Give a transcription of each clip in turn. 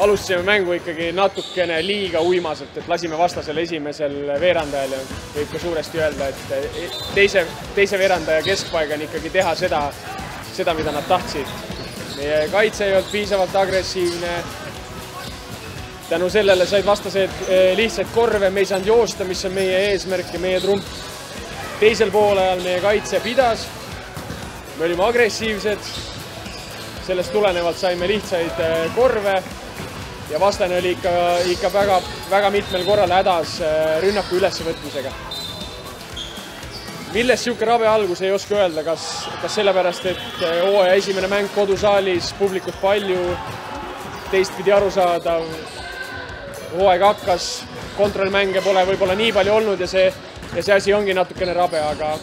alustasime mängu ikkagi natukene liiga uimaselt, et lasime vastasel esimesel veerandajal ja võib ka suuresti öelda, et teise veerandaja keskpaigani ikkagi teha seda, mida nad tahtsid. Meie kaitse ei olnud piisavalt agressiivne. Tänu sellele said vastased lihtsalt korve, me ei saanud joosta, mis on meie eesmärk ja meie trump. Teisel poolajal meie kaitse pidas, me olime agressiivsed, sellest tulenevalt saime lihtsaid korve ja vastane oli ikka väga mitmel korral hädas rünnaku ülesvõtmisega. Millest siuke rabe algus ei oska öelda, kas sellepärast, et hooaja esimene mäng kodusaalis, publikut palju, teistpidi arusaadav, hooaeg hakkas, kontrollmänge pole võib-olla nii palju olnud ja see asi ongi natukene rabe, aga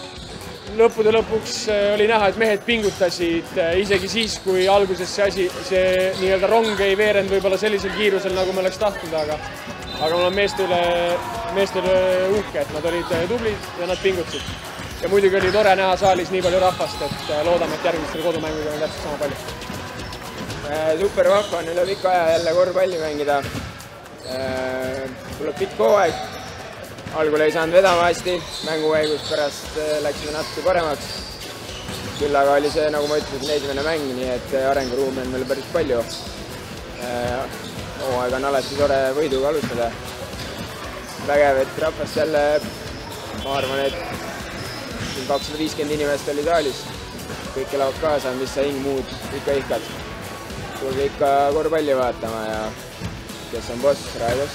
lõppude lõpuks oli näha, et mehed pingutasid isegi siis, kui alguses see nii-öelda rong ei veerend võib-olla sellisel kiirusel, nagu me oleks tahtnud, aga ma olen meeste üle uhke, et nad olid tublid ja nad pingutasid. Ja muidugi oli tore näha saalis nii palju rahvast, et loodame, et järgmistel kodumängudel on täpselt sama palju. Super vahva on üle pika aja jälle korvpalli mängida. Tuleb pikk hooaeg. Algul ei saanud vedama hästi, mängu käigus pärast läksime natuke paremaks. Küll aga oli see, nagu ma ütlesin, esimene mäng, nii et arenguruumi on meil päris palju. Hooaeg on alati tore võiduga alustada. Vägev, et rahvast jälle, ma arvan, et 250 inimest oli saalis. Kõik elavad kaasa, mis sa hing muud ikka ihkad. Tulge ikka korvpalli vaatama ja kes on boss, Raedos.